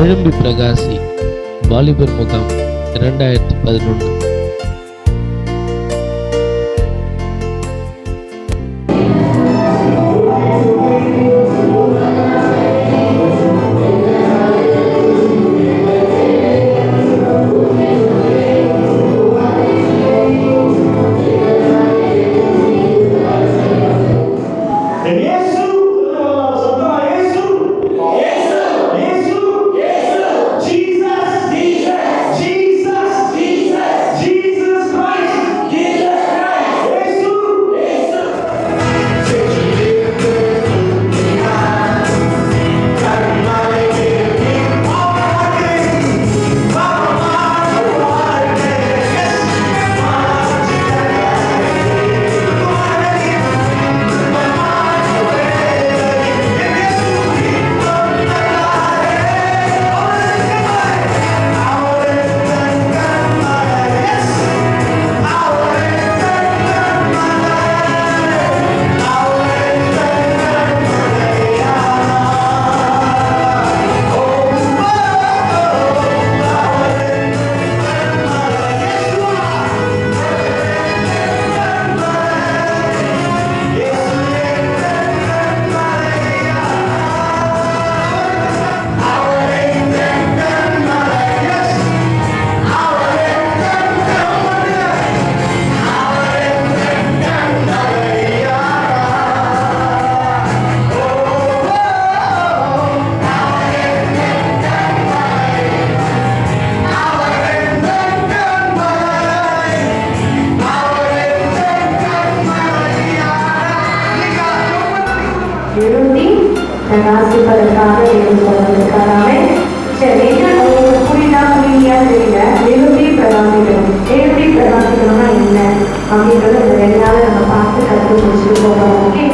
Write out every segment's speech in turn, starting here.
எழும்பி பிரகாசி வாலிபர் முகாம் 2011. எழுதி ராசிப்பதற்காக எழுதுவதற்காகவே சரி உங்களுக்கு புரியா தெரியல. எழுதி பிரகாசிக்கணும். எழுதி பிரகாசிக்கணும்னா என்ன அப்படின்றத இந்த 2 நாள் நம்ம பார்த்து கற்று முடிச்சுட்டு போகிறோம். ஓகே,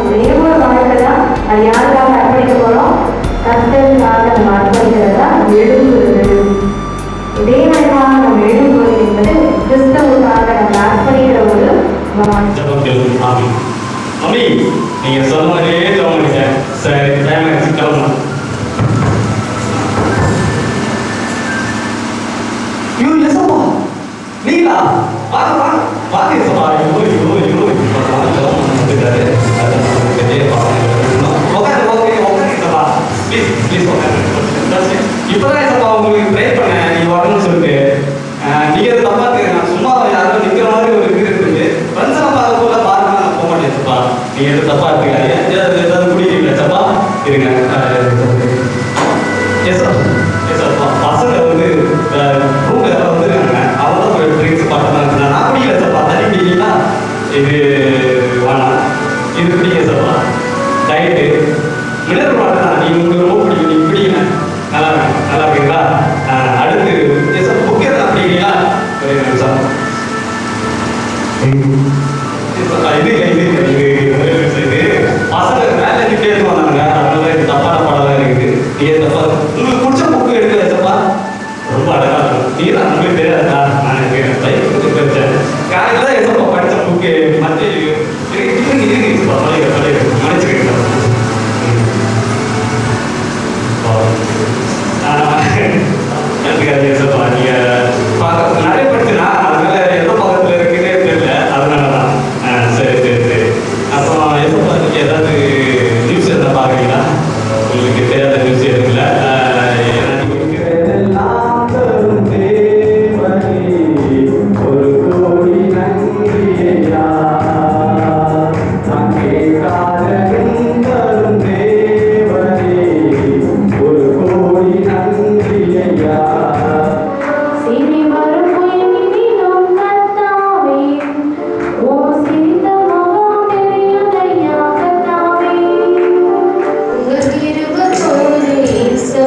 ஒரே ஒரு வாழ்க்கை தான். அது யாருக்காக அர்ப்பணிக்க போகிறோம்? கர்த்தருக்காக நம்ம அர்ப்பணிக்கிறதா எழுதுவது. இதே விதமாக நம்ம எழுதுவது என்பது கிறிஸ்தவுக்காக நம்ம அர்ப்பணிக்கிற ஒரு மம்மி, நீங்க சொன்ன மாதிரியே தோணுங்க. சரி, டைம் ஆயிடுச்சு, கிளம்பலாம். நீங்களா? வாங்க வாங்க வாங்க சபா. இப்பதான் சபா உங்களுக்கு ட்ரை பண்ணேன், நீங்க வரணும்னு சொல்லிட்டு. நீங்க அது தப்பா நான் சும்மா யாரும் நிக்கிற மாதிரி ஒரு இது இருக்கு. ஃப்ரெண்ட்ஸ் பார்க்க போல பாருங்க, நான் போக மாட்டேன் சப்பா. நீங்க எது தப்பா இருக்கீங்க? ஏதாவது குடிக்கிறீங்களா சப்பா? இருங்க. Yes sir, yes sir. பசங்க வந்து ரூம்ல யாராவது வந்துருக்காங்க. அவங்க தான் ட்ரிங்க்ஸ் பாட்டெல்லாம் நான் குடிக்கல சப்பா. தண்ணி குடிக்கிறீங்களா? இது வேணாம், இது குடிங்க சப்பா. டயட்டு மினரல் வாட்டர் தான். நீங்க உங்களுக்கு ரொம்ப பிடிக்கும், நீங்க குடிங்க. நல்லா இருக்கு, நல்லா இருக்குங்களா? அடுத்து எஸ் சார், புக் எதாவது அப்படிங்களா? சார் பசங்க மேல இருந்து பேச வந்தாங்க. அதனால இது தப்பான பாடலாம் இருக்குது. நீங்க தப்பா உங்களுக்கு பிடிச்ச புக்கு எடுக்கல சப்பா. ரொம்ப அழகா இருக்கும். நீ தான் உங்களுக்கு தெரியாதா? நான் பைக் படிச்சேன். காலையில் தான் எசப்பா படித்த புக்கு மற்ற இருக்கு பழைய மன்னிச்சுக்கிட்டு எனக்கு சப்பா. நீங்க பார்க்க நிறைய படிச்சுனா அதனால எந்த பக்கத்துல இருக்குன்னே தெரியல. அதனாலதான். சரி சரி சரி. அப்புறம் எப்போ நீங்க ஏதாவது நியூஸ் எதாவது பார்க்குறீங்களா? உங்களுக்கு தெரியாத நியூஸ் எதுவும் இல்லை. So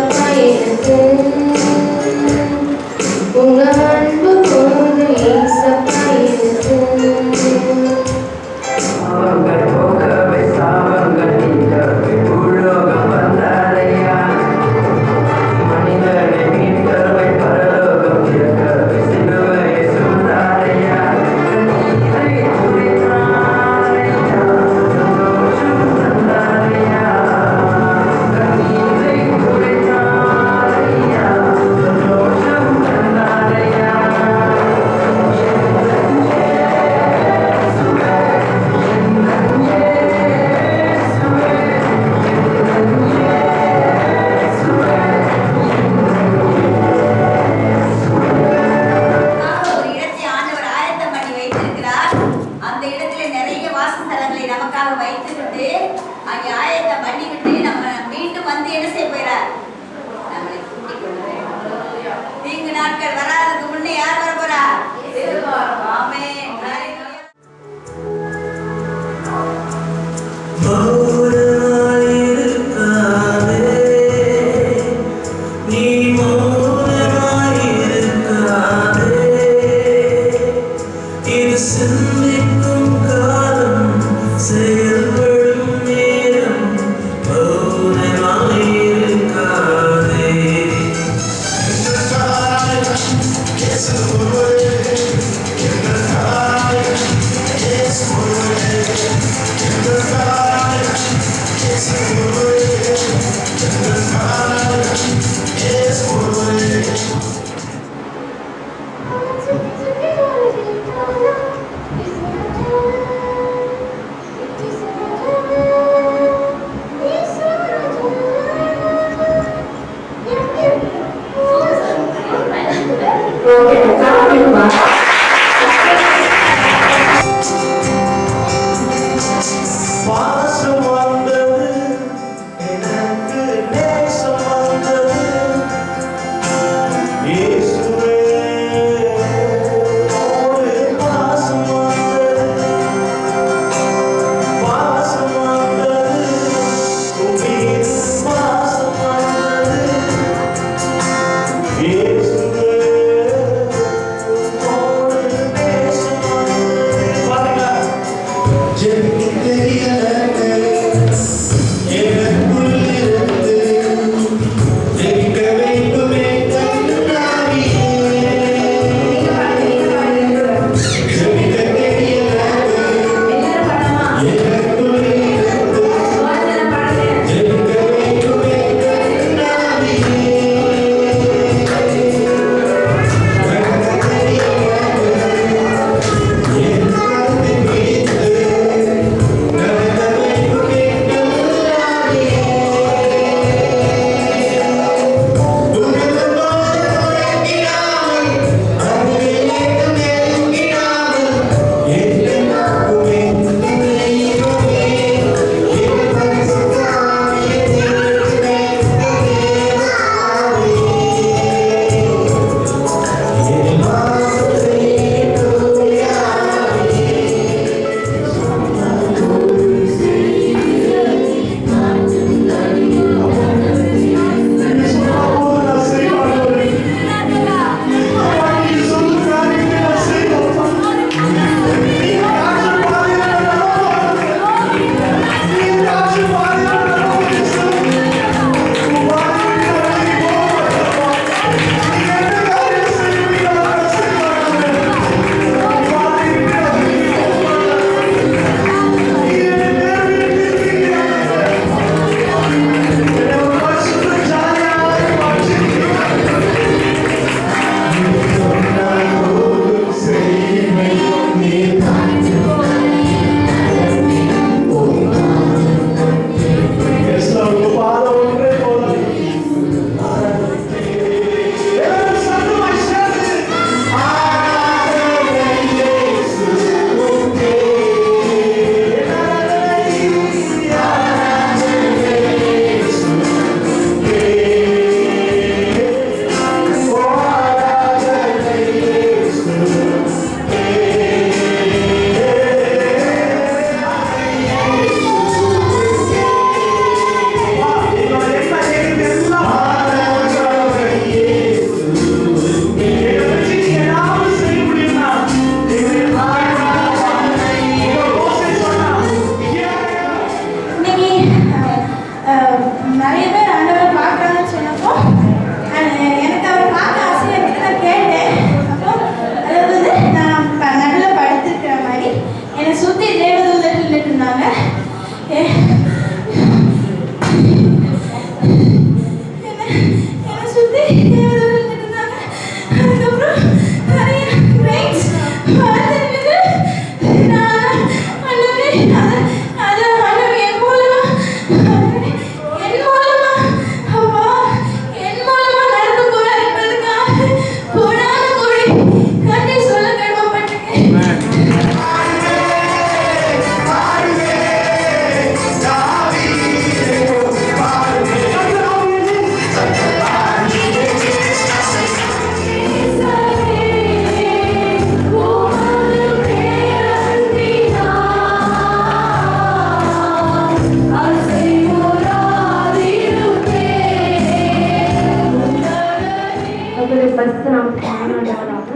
பரிசுத்த நாமத்துக்கு மகிமை உண்டாவதாக.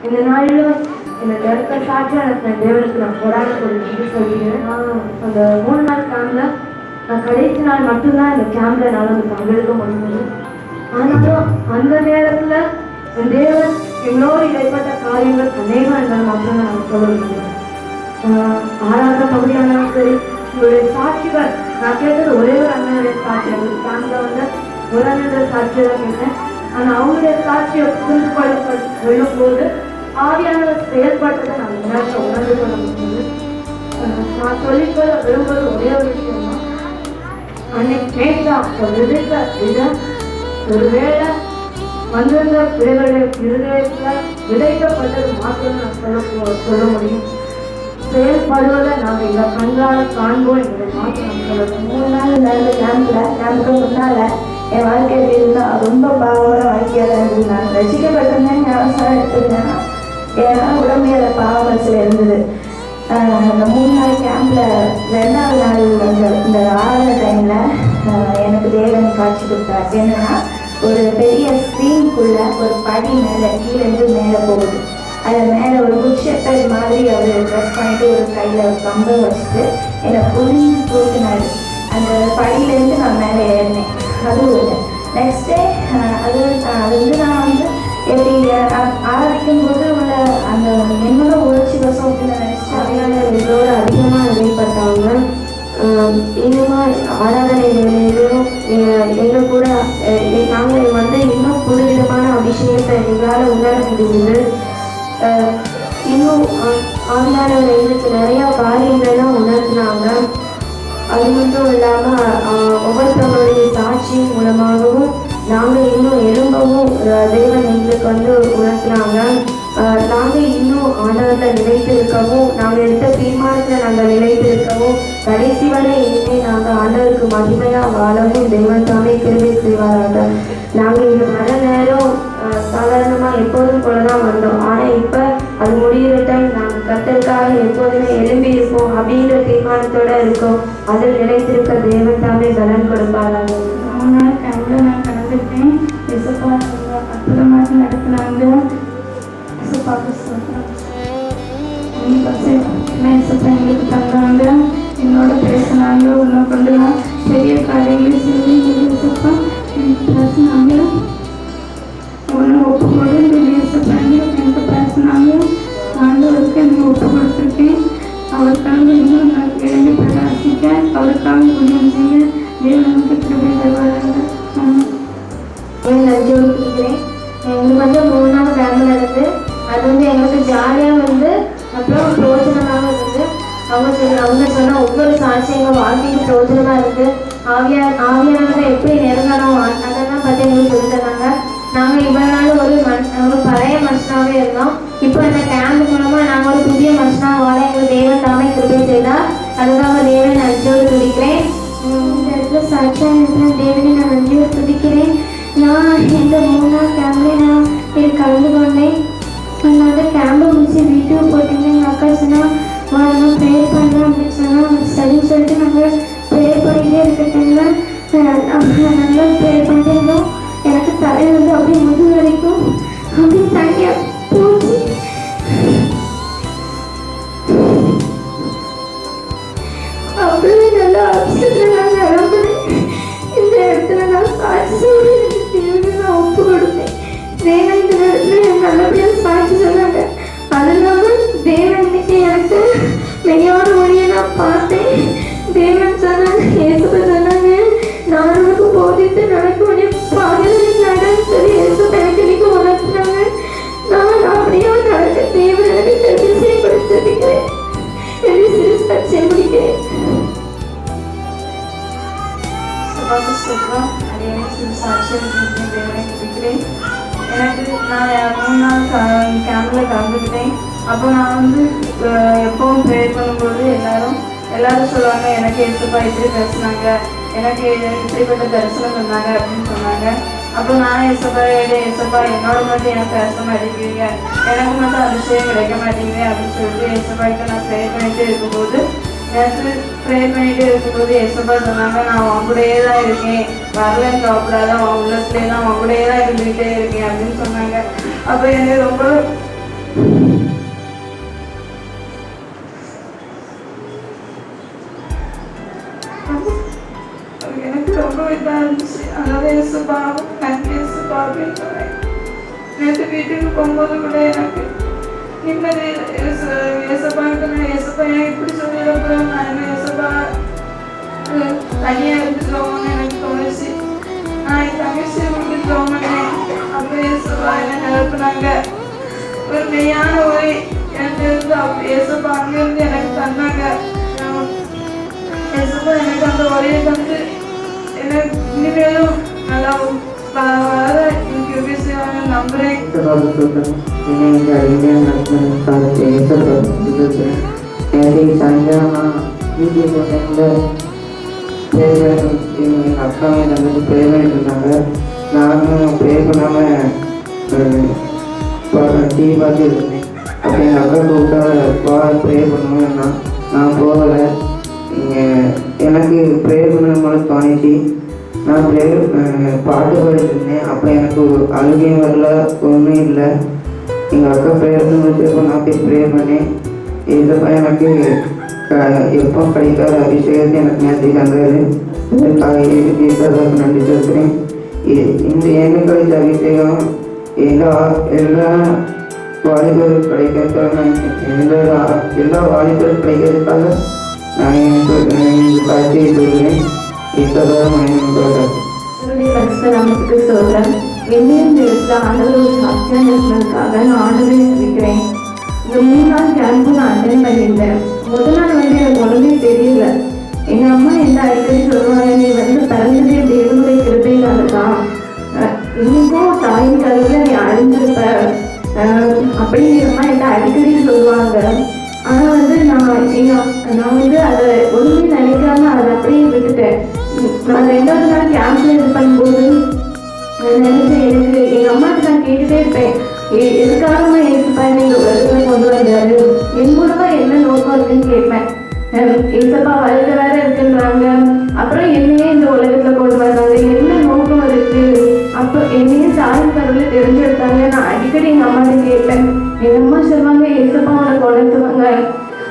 இந்த நாளிலும் இந்த நேரத்தை சாட்சியாக நான் தேவனுக்கு நான் கொடாத ஒரு நன்றி சொல்கிறேன். அந்த 3 நாள் கேம்ப்ல நான் கடைசி நாள் மட்டும்தான் இந்த கேம்ப்ல நான் வந்து பங்கெடுக்க முடிஞ்சது. ஆனாலும் அந்த நேரத்துல என் தேவன் என்னோடு இடைப்பட்ட காரியங்கள் அநேகம் இருந்தால் மட்டும் நான் சொல்ல முடியும். ஆறாவது பகுதியானாலும் சரி, உங்களுடைய சாட்சிகள் நான் கேட்டது ஒரே ஒரு அண்ணனுடைய சாட்சி. அந்த கேம்ப்ல வந்து ஒரு அண்ணனுடைய சாட்சியை தான் கேட்டேன். ஆனால் அவங்களுடைய சாட்சியை புரிந்து கொள்ளும் போது ஆவியானவர் செயல்பட்டதை நான் உணர்ந்து கொள்ள முடியுது. நான் சொல்லிக்கொள்ள விரும்புவது ஒரே ஒரு விஷயம் தான். அன்னைக்கு கேட்டா விதைத்த விதம் ஒருவேளை வந்திருந்த பிள்ளைகளுடைய இருதயத்துல விதைக்கப்பட்டது மாத்திரம் நான் சொல்ல முடியும். செயல்படுவதை நாங்கள் இந்த கண்களால் காண்போம் என்பதை மாத்திரம் சொல்லணும். 3 நாள் நடந்த கேம்புக்கு முன்னால என் வாழ்க்கை எப்படி இருந்தா ரொம்ப பாவமான வாழ்க்கையாக தான் இருந்தது. நான் ரசிக்கப்பட்டிருந்தேன், ஞாபகம் எடுத்திருந்தேன். ஏன்னா உடம்பையோட பாவம் சில இருந்தது. அந்த 3 நாள் கேம்ப்ல 2வது நாள் இந்த ஆறாத டைம்ல எனக்கு தேவன் காட்சி கொடுத்தார். என்னன்னா ஒரு பெரிய ஸ்க்ரீனுக்குள்ள ஒரு படி மேலே கீழேருந்து மேலே போகுது. அது மேலே ஒரு குட் மாதிரி அவர் ட்ரெஸ் பண்ணிட்டு ஒரு கையில் ஒரு கம்பை வச்சுட்டு என்னை புரிஞ்சு தூக்கினாரு. அந்த படியிலேருந்து நான் மேலே ஏறினேன். அது ஒன்று. நெக்ஸ்ட் டே அது வந்து நான் வந்து எப்படி ஆராதிக்கும் போது உள்ள அந்த என்னோட உணர்ச்சி வசம் அப்படின்னு நினைச்சேன். அதனால எங்களோட அதிகமாக வெளிப்பட்டாங்க. இன்னுமா ஆராதனை வேலையிலும் எங்கள் கூட நாங்கள் வந்து இன்னும் புதுவிதமான அபிஷேகத்தை எங்களால் உணர முடியுது. இன்னும் ஆவியானவர் எங்களுக்கு நிறையா காரியங்கள்லாம் உணர்த்தினாங்க. அது மட்டும் இல்லாமல் ஒவ்வொருத்தவங்களுடைய சாட்சி மூலமாகவும் நாங்கள் இன்னும் எழும்பவும் தேவன் எங்களுக்கு வந்து உணர்த்தினாங்க. நாங்கள் இன்னும் ஆண்டவரில் நிலைத்து இருக்கவும், நாங்கள் எடுத்த தீர்மானத்தில் நாங்கள் நிலைத்து இருக்கவும், கடைசி வரை இனிமே நாங்கள் ஆண்டவருக்கு மகிமையாக வாழவும் தேவன் தாமே கிருபை செய்வாராக. நாங்கள் இங்கே வர நேரம் சாதாரணமாக எப்போதும் போல தான் வந்தோம். ஆனால் இப்போ அது முடிகிற டைம் நாங்கள் கர்த்தருக்காக எப்போதுமே எழும்பி இருப்போம் அப்படின்ற தீர்மானத்தோடு இருக்கோம். அதில் நிலைத்திருக்க தேவன் தாமே பலன் கொடுப்பாராக. 3 நாள் கேம்ப்ல நான் கலந்துட்டேன். இசப்பா அற்புதமாக நடத்தினாங்க. இசப்பாவுக்கு சொல்கிறேன். இசப்பா எங்களுக்கு தந்தாங்க, என்னோட பேசினாங்க. உன்னை கொண்டு நான் பெரிய காரியங்களை செஞ்சு இசப்பா பேசினாங்க. ஒன்று ஒப்பு கொடுத்து இசப்பா எனக்கு பேசினாங்க. ஆண்டவருக்கு எனக்கு ஒப்பு கொடுத்துருக்கேன். அவருக்காக இன்னும் நான் எழுதி பிரகாசிக்க, அவருக்காக கொஞ்சம் செய்ய தேவனுக்கு கிருபை தருவாராக. நன்றி கொடுத்துருக்கிறேன். எங்களுக்கு வந்து 3 நாள் கேம்ப் நடந்து அது வந்து எங்களுக்கு ஜாலியாக வந்து அப்புறம் பிரோஜனமாக இருந்தது. அவங்க சொன்ன ஒவ்வொரு சாட்சியும் எங்கள் வாழ்க்கைக்கு பிரோஜனமாக இருக்குது. ஆவியானவரை எப்படி நெருங்கணும் அதெல்லாம் பற்றி எங்களுக்கு சொல்லி தந்தாங்க. நாங்கள் இவ்வளோ நாள் ஒரு பழைய மனுஷனாகவே இருந்தோம். இப்போ இந்த கேம்ப் மூலமாக நாங்கள் ஒரு புதிய மனுஷனாக வாழ எங்களுக்கு தேவன் தாமே கிருபை செய்தால் அதுக்காக தேவனை நன்றியோடு துதிக்கிறேன். இந்த இடத்துல சாட்சியாக இருக்கிற தேவனை நான் நன்றியோடு துதிக்கிறேன். நான் இந்த 3 நாள் கேம்ப்லேயே நான் கலந்து கொண்டேன். நான் வந்து கேம்பை முடிச்சு வீட்டுக்கு போட்டிங்க. எங்கள் அக்கா சொன்னால் நம்ம ப்ரேயர் பண்ணுறோம் அப்படின்னு சொன்னால் சரின்னு சொல்லிட்டு நாங்கள் ப்ரேயர் பண்ணிகிட்டே இருக்கட்டேங்க. நல்லா ப்ரேயர் பண்ணிட்டே இருந்தோம். எனக்கு தலையில் வந்து அப்படியே முது வரைக்கும் அப்படியே தனியாக போச்சு. அப்படியே நல்லா அப்செட்டில் நான் நிரம்புறேன். இந்த இடத்துல நான் சாட்சி சொல்லி தேவனை நான் ஒப்பு கொடுத்தேன். தேவன் இந்த இடத்துல எனக்கு நல்லபடியாக சாட்சி சொன்னாங்க. அது இல்லாமல் தேவன் இன்னைக்கு எனக்கு மெய்யான மொழியை நான் பார்த்தேன். தேவன் சொன்னாங்க, இயேசுவை சொன்னாங்க, நான் உனக்கு போதித்து நடக்கக்கூடிய பாதையில் நடன்னு சொல்லி இயேசு எனக்கு இன்னைக்கு உணர்த்தினாங்க. நான் அப்படியே நடக்க தேவன் எனக்கு திருப்தி கொடுத்திருக்கிறேன். என்னை சிறு சாட்சியை முடிக்கிறேன். சொல்கிறோம் அதே சிறு சாட்சியை தேவனை கொடுக்கிறேன். எனக்கு நான் 3 நாள் கேம்பில் கலந்துக்கிட்டேன். அப்போ நான் வந்து எப்பவும் ப்ரேயர் பண்ணும்போது எல்லாரும் சொல்லுவாங்க, எனக்கு ஏசப்பா இப்படி பேசுனாங்க, எனக்கு இப்படிப்பட்ட தரிசனம் பண்ணாங்க அப்படின்னு சொன்னாங்க. அப்போ நான் ஏசப்பா என்னோட மட்டும் எனக்கு பேச மாட்டேங்கிறீங்க, எனக்கு மட்டும் அபிஷேகம் கிடைக்க மாட்டேங்குது அப்படின்னு சொல்லிட்டு ஏசப்பாய்க்கு நான் ப்ரேயர் பண்ணிகிட்டே இருக்கும்போது நேற்று ப்ரேயர் பண்ணிட்டு இருக்கும்போது எசப்பா சொன்னாங்க, நான் உன் கூடயே தான் இருக்கேன், வரலன்னு கவப்படாத, உன் உள்ளத்துலேயே தான் உன் கூடயே தான் இருந்துகிட்டே இருக்கேன் அப்படின்னு சொன்னாங்க. அப்போ எனக்கு ரொம்ப இதாக இருந்துச்சு. அதனால எசப்பா நன்றி எசப்பா அப்படின்னு சொன்னேன். நேற்று வீட்டுக்கு போகும்போது கூட எனக்கு நிம்மதி எசப்பான்னு நான் எசப்பா எனக்கு இப்படி சொல்லிடப்போகிறோம், நான் என்ன எசப்பா தனியாக இருந்துட்டோம்னு எனக்கு தோணுச்சு. நான் என் தங்கச்சி விட்டுட்டோம்னு அப்போ எசப்பா என்ன நிரப்புனாங்க. ஒரு மெய்யான ஒரு என்கிட்ட இருந்து அப்போ எசப்பா அங்கேருந்து எனக்கு தந்தாங்க. எசப்பா எனக்கு அந்த ஒரே தந்து எனக்கு இனிமேலும் நல்லா வர எனக்கு விஷயம் நம்புறேன். அக்காவை வந்து ப்ரே பண்ணிட்டு இருந்தாங்க. நானும் ப்ரே பண்ணாமல் டிவி பார்த்து இருந்தேன். அப்போ எங்கள் அக்கா கூப்பிட்டா ப்ரே பண்ணுவேன்னா நான் போகலை. எனக்கு ப்ரே பண்ண தோணிச்சு. நான் பாட்டு பாடிட்டு இருந்தேன். அப்போ எனக்கு ஒரு அழுகையும் வரல, ஒன்றும் இல்லை. எங்கள் அக்கா ப்ரேயர் முடிச்சப்போ நான் போய் ப்ரே பண்ணேன். இதப்போ எனக்கு எப்போ கிடைக்காத அபிஷேகத்தை எனக்கு நேற்று தந்தாரு. நன்றி சொல்கிறேன். இந்த எனக்கு கிடைச்ச அபிஷேகம் எல்லா வாலிபர்கள் கிடைக்கிறதுக்காக எல்லா வாலிபர்கள் கிடைக்கிறதுக்காக நான் காட்சியை சொல்கிறேன். நமக்கு சொல்றேன். என்னையும் எடுத்து ஆண்டவர் சாட்சியாக இருக்கிறதுக்காக நான் ஆண்டவரை இருக்கிறேன். இந்த 3 நாள் கேம்ப்பு நான் அட்டென்ட் பண்ணியிருந்தேன். முதல் நாள் வந்து எனக்கு ஒன்றுமே தெரியல. எங்கள் அம்மா என்ன அடிக்கடி சொல்லுவாங்க, நீ வந்து பிறந்ததே தேவனுடைய கிருபையினால தான், இன்னைக்கும் தாயின் கருவில் நீ அழிஞ்சிருப்ப அப்படிங்கிற அம்மா என்ன அடிக்கடி சொல்லுவாங்க. ஆனால் வந்து நான் வந்து அதை ஒன்றுமே நினைக்காம அதை அப்படியே விட்டுட்டேன். நான் 2வது நாள் கேம்ப்ல இது பண்ணும்போது நினைச்சேன், எனக்கு எங்கள் அம்மாட்ட நான் கேட்டுட்டே இருப்பேன், எதுக்காகமா ஏசுப்பா நீங்க வருகை கொண்டு வந்தாரு, என் மூலமா என்ன நோக்கம் இருக்குன்னு கேட்பேன். ஏசப்பா வருகை வேற இருக்குன்றாங்க, அப்புறம் என்னையே இந்த உலகத்துல கொண்டு வந்தாங்க, என்ன நோக்கம் இருக்கு, அப்போ என்னையே சாரி கருவில் தெரிஞ்செடுத்தாங்க. நான் அடிக்கடி எங்க அம்மாட்ட கேட்பேன். எங்க அம்மா சொல்லுவாங்க, ஏசப்பா உனக்கு உணர்த்துவாங்க.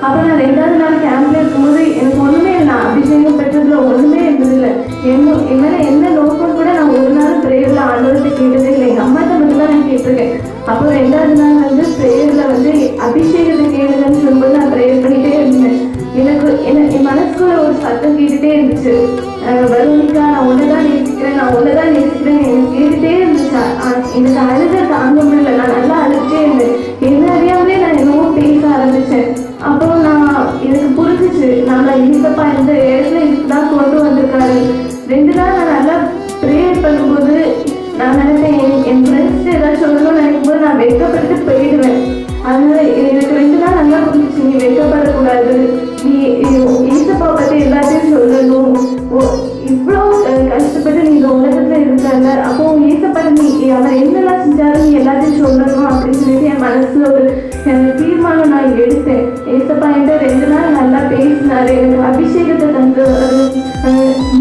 அப்போ நான் 2வது நாள் கேம்ப்ல இருக்கும்போது எனக்கு ஒண்ணுமே இல்லை, நான் அபிஷேகம் பெற்றதுல ஒண்ணுமே இருந்ததில்லை. என் மேல என்ன நோக்கம் கூட நான் ஒரு நாள் பிரேயர்ல ஆண்டவர்கிட்ட கேட்டதே இல்லை. எங்க அம்மாட்ட மட்டும் தான் நான் கேட்டிருக்கேன். அப்போ 2வது நாள் வந்து பிரேயர்ல வந்து அபிஷேகத்தை கேளுங்கன்னு சொல்லும்போது நான் பிரேயர் பண்ணிட்டே இருந்தேன். என் மனசுக்குள்ள ஒரு சத்தம் கேட்டுட்டே இருந்துச்சு, வருணிக்கா நான் ஒன்னதான் நேசிக்கிறேன், நான் ஒன்னதான் நேசிக்கிறேன் எனக்கு கேட்டுட்டே இருந்துச்சு. எனக்கு அழுத தாங்க முடியல, நான் நல்லா அழுதுட்டே இருந்தேன். என்ன அறியாமலே நான் என்னவோ பேச ஆரம்பிச்சேன். அப்போ எனக்கு புரிஞ்சிச்சு, நம்மள இனிப்பா இந்த இடத்துல இதுதான் கொண்டு வந்திருக்காரு. 2 நாள் நான் நல்லா ப்ரேயர் பண்ணும்போது நான் நினைப்பேன், என் ஃப்ரெண்ட்ஸ் ஏதாச்சும் சொல்லணும்னு நினைக்கும் போது நான் வெட்கப்பட்டு போயிடுவேன். அதனால எனக்கு 2 நாள் நல்லா புரிஞ்சிச்சு, நீ வெட்கப்படக்கூடாது, நீ ஏசப்பா பற்றி எல்லாத்தையும் சொல்லணும், இவ்வளோ கஷ்டப்பட்டு நீ இந்த உலகத்துல இருக்காங்க, அப்போ ஏசப்பா நீ அவர் என்னெல்லாம் செஞ்சாலும் நீ எல்லாத்தையும் சொல்லணும் அப்படின்னு சொல்லிட்டு என் மனசுல ஒரு தீர்மானம் நான் எடுத்தேன். ஏசப்பா என்கிட்ட 2 நாள் நல்லா பேசினாரு, எனக்கு அபிஷேகத்தை தந்து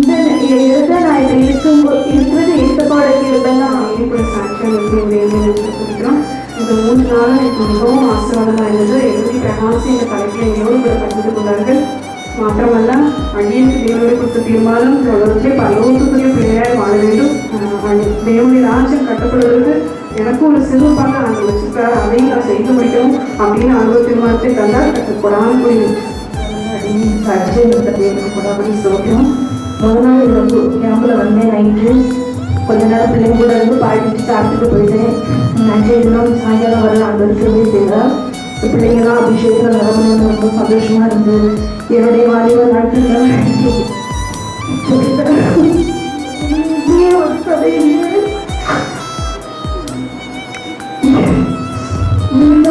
இந்த இடத்துல நான் இப்ப இருக்கிறது ஏசப்பாவோட கிருபைன்னு நான் கூட சாட்சியம் கொடுக்கிறோம். இந்த 3 நாளும் எனக்கு மிகவும் ஆசீர்வாதமாக இருந்தது. எழுதி பிரகாசி இந்த தலைப்பில் என்னோடு கூட பகிர்ந்து கொண்டார்கள். மாத்திரமல்ல, அடியனுக்கு தேவனுடைய கொடுத்த தீர்மானம் உலகத்திலே பரலோகத்துக்குரிய பிள்ளையாய் வாழ வேண்டும், தேவனுடைய ராஜ்யம் கட்டப்படுவதற்கு எனக்கும் ஒரு சிறு பங்கு நாங்கள் வச்சிருக்காரு, அதையும் நான் செய்து முடிக்கணும் அப்படின்னு ஆண்டவர் தீர்மானத்தை தந்தால் கட்டப்படாமல் போய் சாட்சியம் தேவனுக்கு கூட அப்படி சொல்கிறோம். முதல் நாள் இந்த கேம்பில் வந்தேன். நைட்டு கொஞ்ச நேரம் பிள்ளைங்க கூட இருந்து பாடிட்டு சாப்பிட்டுட்டு போயிட்டேன். நன்றி தினம் சாயங்காலம் வர அந்த இருக்கிறதே செய்தால் பிள்ளைங்களாம் அபிஷேகத்தில் நிலமணும் ரொம்ப சந்தோஷமா இருந்தது. என்னுடைய வாலிப நாட்கள்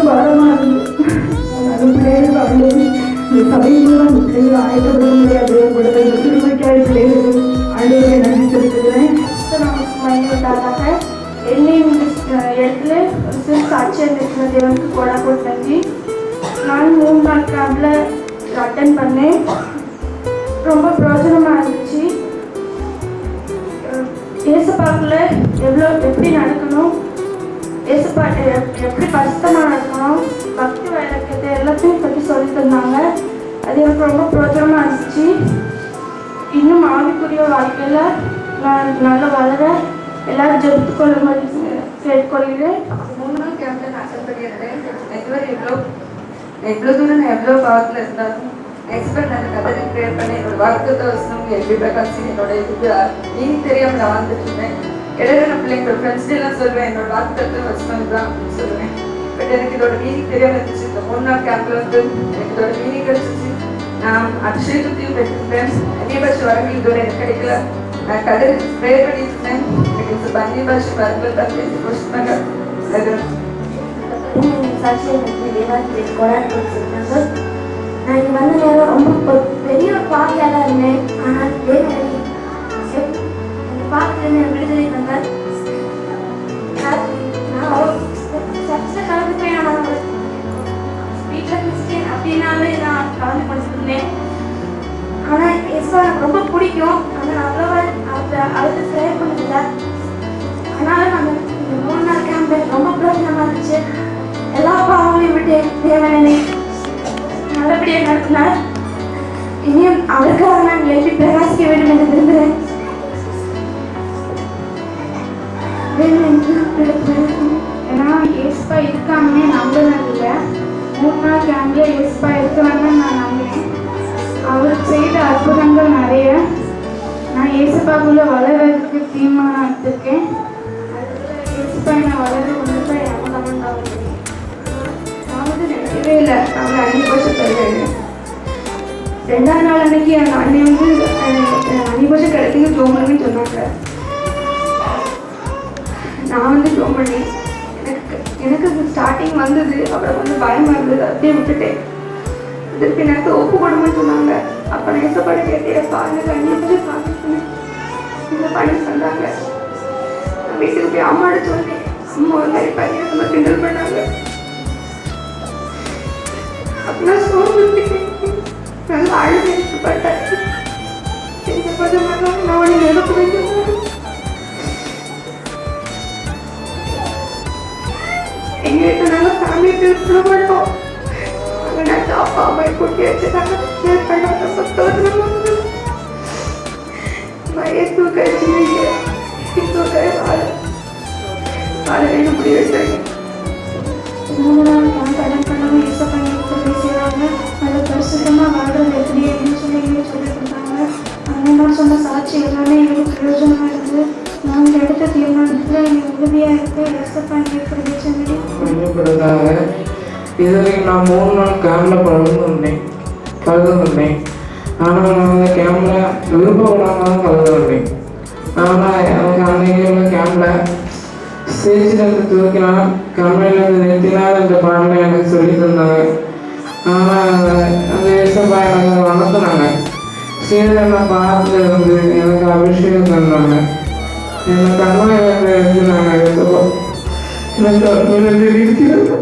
பாரமா இருந்தது. பிள்ளைகள் சபையின் மூலம் பிள்ளைகள் ஆயத்தப்பட முடியாது, திருமைக்காய் பிள்ளைகள் ஆண்டவரை நன்றி செலுத்துகிறேன். ಎಲ್ಲಿ ಎಡ್ಲೆ ಸಾಕ್ಷಿ ಅಂದಿನ ದೇವಕ್ಕೆ ಕೊಡ ಕೊಟ್ಟಂಗಿ ನಾನು 3 ನಾಲ್ಕು ಕ್ಯಾಬ್ಲ அட்டென்ட் பண்ணேன். ரொம்ப பிரயோஜனமாக இருந்துச்சு. ஏசப்பாக்குள்ள எப்படி நடக்கணும், ஏசப்பா எப்படி பரிசுத்தமாக நடக்கணும், பக்தி வைராக்கியத்தை எல்லாத்தையும் பற்றி சொல்லி தந்தாங்க. அது எனக்கு ரொம்ப பிரயோஜனமாக இருந்துச்சு. இன்னும் ஆவிக்குரிய வாழ்க்கையில் நான் நல்லா வளர எல்லாரும் ஜெபித்துக்கொள்ள மாதிரி கேட்டுக்கொள்கிறேன். 3 நாள் கேம்பில் நான் அட்டன் பண்ணியிருந்தேன். இதுவரை எவ்வளோ தூரம் நான் எவ்வளோ பாவத்தில் இருந்தாலும் எக்ஸ்பர்ட் நான் கதை ப்ரேயர் பண்ணி என்னோட வாக்குத்த வசனம் எப்படி பிரகாசி என்னோட இது மீனிங் தெரியாமல் நான் வாழ்ந்துட்டு இருந்தேன். இடையில நான் பிள்ளைங்களோட ஃப்ரெண்ட்ஸ்டே எல்லாம் சொல்லுவேன் என்னோட வாக்குத்த வசனம் இதுதான் அப்படின்னு சொல்லுவேன். பட் எனக்கு இதோட மீனிங் தெரியாமல் இருந்துச்சு. இந்த 3 நாள் கேம்பில் வந்து எனக்கு இதோட மீனிங் கிடைச்சிச்சு. நான் அபிஷேகத்தையும் பெற்றிருந்தேன். அந்நிய பாஷை வரங்கள் இதோட எனக்கு கிடைக்கல. நான் கதை ப்ரேயர் பண்ணிட்டு இருந்தேன். எனக்கு இந்த அந்நிய பாஷை வரல தான் பேசி கொஸ்டினாங்க. அது நான் இங்கே வந்த நேரம் ரொம்ப பெரிய ஒரு பாவியாக தான் இருந்தேன். ஆனால் தேவனை பார்த்து விடுதலை தந்தார். நான் சர்ச்சில் கலந்துப்பேன். ஆனால் வீட்டில் கிறிஸ்டியன் அப்படின்னாலே நான் கலந்து படிச்சிருந்தேன். ஆனால் எஸ்வா எனக்கு ரொம்ப பிடிக்கும். ஆனால் அவ்வளோவா அடுத்து ப்ரேயர் பண்ணதில்லை. அதனால நாங்கள் இந்த 3 நாள் கேம்ப் ரொம்ப பிரயோஜனமாக இருந்துச்சு. எல்லா பாவங்களையும் விட்டு தேவனை நல்லபடியாக நடத்தினார். இனியும் அவருக்காக நான் எழுதி பிரகாசிக்க வேண்டும் என்று விரும்புகிறேன். ஏன்னா ஏசப்பா இருக்காங்கன்னே நம்பினதில்லை. 3 நாள் கேம்ப்ல ஏசப்பா இருக்கிறாங்கன்னு நான் நம்பினேன். அவர் செய்த அற்புதங்கள் நிறைய. நான் ஏசப்பாக்குள்ள வளர்றதுக்கு தீர்மானம் எடுத்திருக்கேன். ஏசப்பா நான் வளர கொண்டு போய் அமலாக நினைக்கவே இல்லை. அவங்க அன்னைக்கு வருஷம் தருவாங்க. 2ஆம் நாள் அன்னைக்கு என் அண்ணன் வந்து அன்னைக்கு வருஷம் கிடைக்குங்க ஜோமன்னு சொன்னாங்க. நான் வந்து ஜோம் பண்ணி எனக்கு ஸ்டார்டிங் வந்தது. அப்புறம் வந்து பயமாக இருந்தது. அப்படியே விட்டுட்டேன். திருப்பி எனக்கு ஒப்பு கொடுமைன்னு சொன்னாங்க. அப்போ நான் ஏசப்பாடு கேட்டேன். பாருங்க அன்னைக்கு வருஷம் காமிச்சு இந்த பண்ணி சொன்னாங்க. நான் வீட்டுக்கு போய் அம்மாட்ட சொன்னேன். அம்மா ஒரு மாதிரி பையன் நம்ம கிண்டல் பண்ணாங்க. அப்படிலாம் சோர்ந்து நல்லா அழுதுப்பட்டேன். இந்த பதமாக நான் உடனே நெருப்பு வைக்க எங்க வீட்டு நாங்கள் ஃபேமிலி பேச மாட்டோம். அங்கே நான் அப்பா அம்மா கூட்டி வச்சுட்டாங்க. வயசு கட்சி வாழ வேணும் முடி வச்சாங்க. 3 நாள் கேம்ப் அட்டன் பண்ணாமல் ஏசப்பா எனக்கு செய்கிறாங்க. அதை பரிசுத்தமாக வாழ்றது எப்படி அப்படின்னு சொல்லி எங்களுக்கு சொல்லிக் கொடுத்தாங்க. நான் சொன்ன சாட்சி எல்லாமே எங்களுக்கு பிரயோஜனமாக இருந்தது. நாங்கள் எடுத்த தீர்மானத்தில் எங்களுக்கு உறுதியாக இருக்கு. ஏசப்பா எங்களுக்கு பிரச்சனை கொடுத்தாங்க. இதுவரைக்கும் நான் 3 நாள் கேம்பில் கலந்துருந்தேன். ஆனால் நான் அந்த கேம்பில் விருப்பப்படாமல் தான் கலந்துருந்தேன். ஆனால் எனக்கு அன்றைக்கி கேம்பில் ஸ்டேஜில் தூக்கினால் கம்மியில் நிறுத்தினால் இந்த பாடலை எனக்கு சொல்லி தந்தாங்க. ஆனால் அந்த ஏசப்பா எனக்கு வளர்த்துனாங்க. ஸ்டேஜில் நான் பார்த்து வந்து எனக்கு அபிஷேகம் தந்தாங்க. எனக்கு கண்மாய் எழுதினாங்க. ஏசப்பா எனக்கு இருக்கிறது.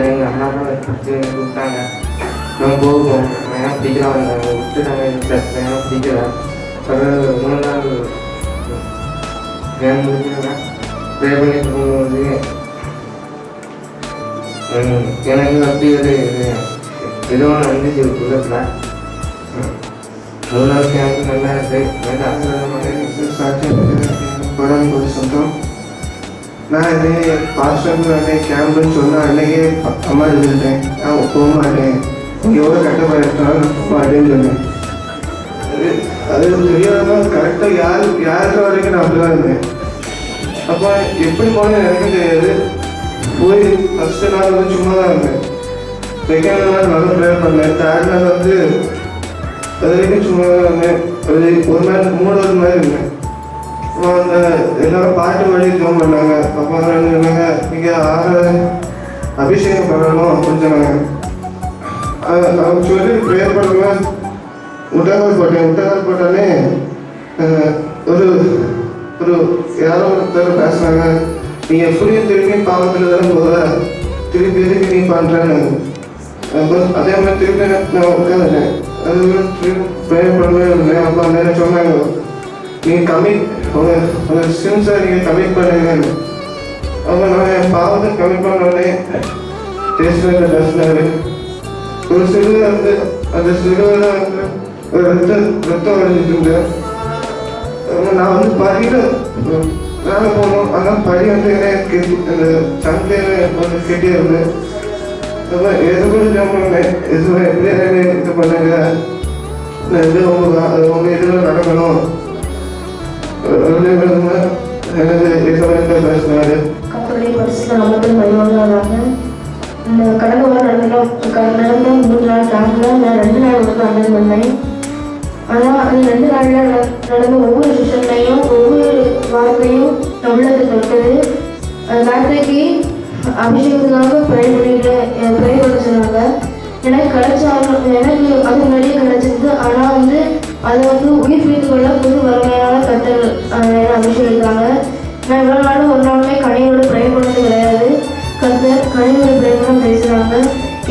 எங்கள் அம்மா தான் கூப்பிட்டாங்க. நான் போவோம் வேணா பிடிக்கலாம் வந்தாங்க. விட்டுட்டாங்க. வேணா பிடிக்கலாம். அப்புறம் 3 நாள் வேன் முடிச்சுன்னா ப்ரே பண்ணிட்டு போகும்போது எனக்கு அப்படி ஒரு எதுவும் இருந்துச்சு உள்ளத்தில். 3 நாள் கேம்ப் நல்லா இருக்கு. நல்லா சாட்சி படம் ஒரு சொந்தம். நான் இதே பாஸ்டர் அன்னைக்கு கேம்புன்னு சொன்னால் அன்னைக்கே அம்மா எழுதிட்டேன். நான் போக மாட்டேன். எவ்வளோ கட்டப்பட்டாலும் போக மாட்டேன்னு சொன்னேன். அது தெரியாமல் கரெக்டாக யாருக்கு வரைக்கும் நான் அப்படி தான் இருந்தேன். அப்போ எப்படி போனேன்னு எனக்கும் தெரியாது. போய் ஃபஸ்ட்டு நாள் வந்து சும்மா தான் இருந்தேன். செகண்ட் நாள் நல்லா ப்ரேயர் பண்ணேன். 3rd நாள் வந்து அது வரைக்கும் சும்மா தான் இருந்தேன். ஒரு மாதிரி 3வது மாதிரி இருந்தேன். அந்த எல்லாரும் பாட்டு வழி ஜோம் பண்ணாங்க. அப்போ சொன்னாங்க நீங்கள் அபிஷேகம் பண்ணணும் அப்படின்னு சொன்னாங்க. அவங்க சொல்லி ப்ரேயர் பண்ணுவேன். முட்டகால் போட்டாலே ஒரு ஒரு யாரோ ஒருத்தர் பேசுனாங்க, நீ எப்படியும் திரும்பி பாவத்தில் தானே போகிற, திருப்பி எதுக்கு நீ பண்ணுறேன்னு. அதே மாதிரி திருப்பி நான் உட்காந்துட்டேன். அது திருப்பி ப்ரேயர் பண்ணவே இருந்தேன். அப்போ அந்த சொன்னாங்க, நீங்கள் உங்கள் சின்ஸை நீங்கள் கமிட் பண்ணுங்க. அப்போ நான் என் பாவத்தை கமிட் பண்ணோடனே டேஸ்ட்டில் பேசினாரு. ஒரு சிலுவை வந்து அந்த சிலுவையில் வந்து ஒரு ரத்தம் வரைஞ்சிட்டு இருந்தேன். நான் வந்து படியில் மேலே போகணும். ஆனால் படி வந்து அந்த சந்தையில் கொஞ்சம் கெட்டே இருந்தேன். அப்போ எது கூட ஜம் பண்ணேன், எதுவும் எப்படி இது பண்ணுங்க, நான் இது உங்கள் இதில் நடக்கணும் எனக்கு எதுவும் பேசினாரு. கத்தருடைய பரிசுத்த நாமத்தில் மகிமையாக இந்த கடந்த வாரம் நடந்த 3 நாள் கேம்பில் நான் 2 நாள் வந்து அட்டன் பண்ணேன். ஆனால் அந்த 2 நாளில் நடந்த ஒவ்வொரு செஷன்லையும் ஒவ்வொரு வார்த்தையும் உள்ளத்தை தொட்டது. வார்த்தைக்கு அபிஷேகத்துக்காக ப்ரே பண்ண சொன்னாங்க. எனக்கு கிடைச்சாலும் எனக்கு அது முன்னாடியே கிடைச்சிது. ஆனால் வந்து அதை வந்து உயிர் பிடித்து கொள்ள புது வறுமையான கத்தர் அபிஷேகித்தாங்க. நான் இவ்வளோ நாளும் ஒரு நாளுமே கனியோட ப்ரே பண்ணது கிடையாது. கத்தர் கனியோட ப்ரே பண்ண பேசுகிறாங்க.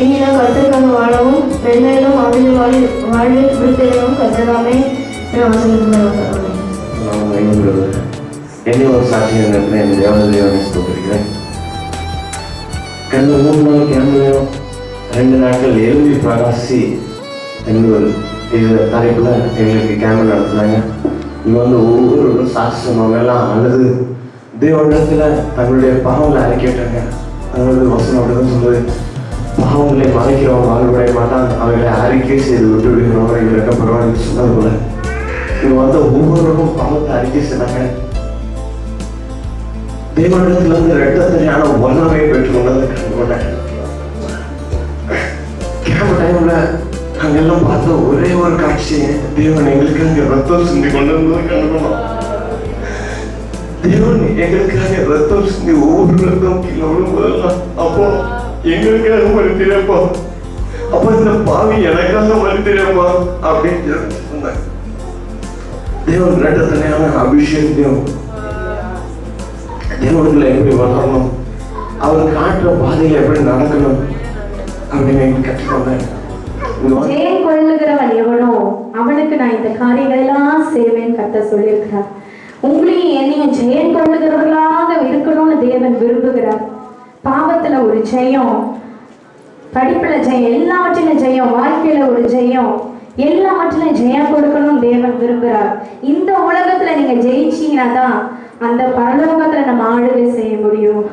இனி நான் கத்தருக்காக வாழவும் வெண்மையிலும் வாழ்வில் விடுதலையும் கத்தராமே ஆசீர்வதிக்கிறாங்க. என்ன ஒரு சாட்சியம் நடத்தின என் தேவதையோட சொல்லியிருக்கிறேன். கடந்த 3 நாள் கேம்ப்லையும் 2 நாட்கள் எழுதி பிரகாசி என்ற ஒரு இது தலைப்பில் எங்களுக்கு கேம்ப் நடத்துனாங்க. இங்கே வந்து ஒவ்வொரு சாட்சி சொன்னவங்கெல்லாம் அழுது தேவனிடத்தில் தங்களுடைய பாவங்களை அறிக்கைட்டாங்க. அதாவது வசனம் அப்படிதான் சொல்லுது, பாவங்களை மறைக்கிறவங்க வாழ்வடைய மாட்டான், அவர்களை அறிக்கை செய்து விட்டு விடுகிறவங்க இவருக்கு பரவாயில்லை சொன்னது போல இவங்க வந்து ஒவ்வொருவரும் பாவத்தை அறிக்கை செய்தாங்க. தேவனிடத்துல இருந்து இரட்டத்தனையான வல்லமை பெற்றுக்கொண்டது கண்டுகொண்டேன். கேம்ப் டைம்ல நாங்கெல்லாம் பார்த்த ஒரே ஒரு காட்சி, தேவன் எங்களுக்கு அங்கே ரத்தம் சிந்தி கொண்டு வந்தது கண்டுகொண்டோம். தேவன் எங்களுக்காக ரத்தம் சிந்தி ஒவ்வொரு ரத்தம் கீழே விழும்போதெல்லாம் அப்போ எங்களுக்காக மறுத்திரப்பா, அப்போ இந்த பாவி எனக்காக மறுத்திரப்பா அப்படின்னு சொன்னாங்க. தேவன் இரட்டத்தனையான அபிஷேகம் தேவனுக்குள்ள எப்படி வளரணும், அவர் காட்டுற பாதையில எப்படி நடக்கணும் அப்படின்னு எங்களுக்கு கற்றுக்கொண்டேன். ஜெயம் கொள்ளுகிறவன் எவனோ அவனுக்கு நான் இந்த காரியங்கள் எல்லாம் செய்வேன் கர்த்தர் சொல்லியிருக்கிறார். உங்களையும் என்னையும் ஜெயம் கொள்ளுகிறவர்களாக இருக்கணும்னு தேவன் விரும்புகிறார். பாவத்துல ஒரு ஜெயம், படிப்புல ஜெயம், எல்லாவற்றிலும் ஜெயம், வாழ்க்கையில ஒரு ஜெயம், எல்லாவற்றிலும் ஜெயம் கொடுக்கணும்னு தேவன் விரும்புகிறார். இந்த உலகத்துல நீங்க ஜெயிச்சீங்கன்னா தான் அந்த பரலோகத்துல நம்ம ஆளுகை செய்ய முடியும்.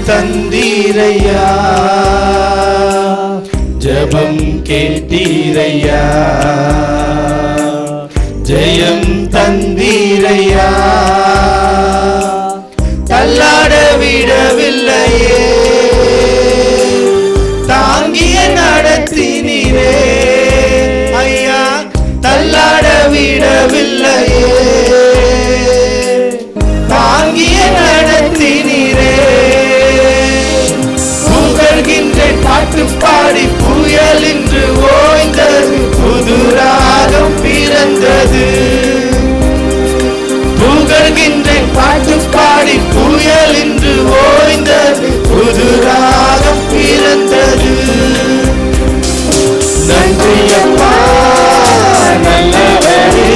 தந்தீரையா, ஜபம் கேட்டீரையா, ஜெயம் தந்தீரையா, தள்ளாட விடவில்லையே, தாங்கிய நடத்தினீரே ஐயா, தள்ளாட விடவில்லையே, தாங்கிய நடத்தினீரே. பாட்டு பாடி புயல் என்று ஓய்ந்தது, புது ராகம் பிறந்தது. புகழ்கின்றேன் பாட்டு பாடி புயல் என்று ஓய்ந்தது, புது ராகம் பிறந்தது. நன்றி அப்பா நல்லவரே,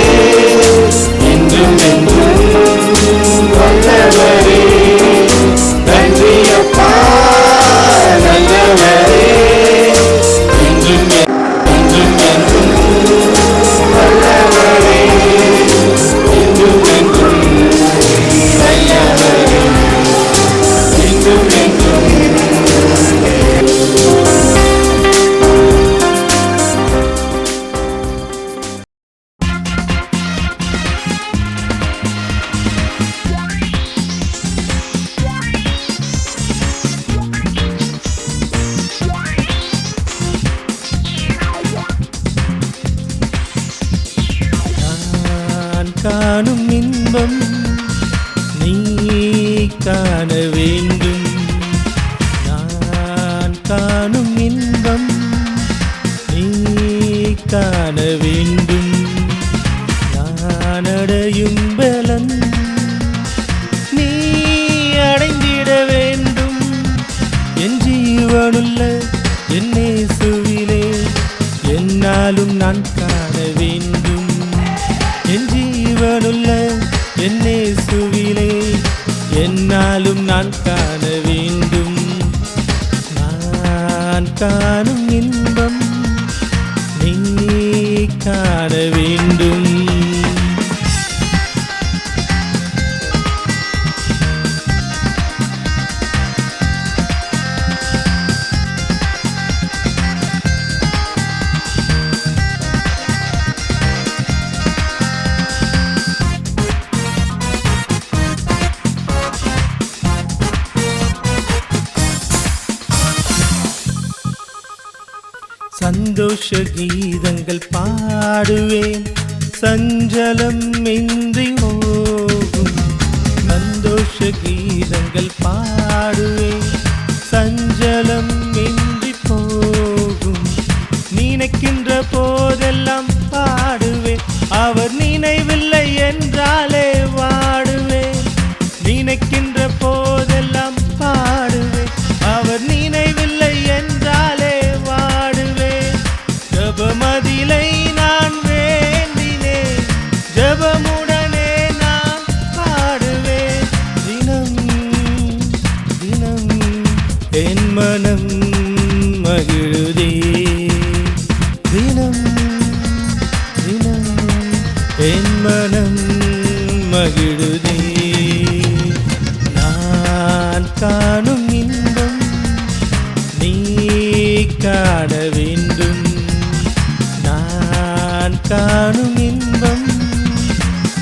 இன்பம் நீ காண வேண்டும். நான் காணும் இன்பம் நீ காண வேண்டும். நான் அடையும் பலன் நீ அடைந்திட வேண்டும். என் ஜீவனுள்ள என் இயேசுவிலே என்னாலும் நான் காண வேண்டும். என் ஜீவனுள்ள என் இயேசுவிலே என்னாலும் நான் காண வேண்டும். நான் காணும் இன்பம் நீ காண வேண்டும். சந்தோஷ கீதங்கள் பாடுவேன் சஞ்சலம் இன்றி போகும். சந்தோஷ கீதங்கள் பாடுவேன் சஞ்சலம் இன்றி போகும். நினைக்கின்ற போதெல்லாம் பாடுவேன் அவர் நினைவில்லை என்றாலே வாடுவேன். நினைக்கின்ற போதெல்லாம் பாடுவேன் அவர் நினைவில்லை என்றாலே வாடுவேன். ஜபமதிலை நான் வேண்டினேன் ஜபமுடனே நான் பாடுவேன். தினம் தினம் என் மனம் மகிழுதே. தினம் தினம் என் மனம் மகிழுதே. நான் காணும் இன்பம் நீ காண வேண்டும். நான் காணும் இன்பம்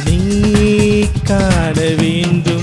நீ காண வேண்டும்.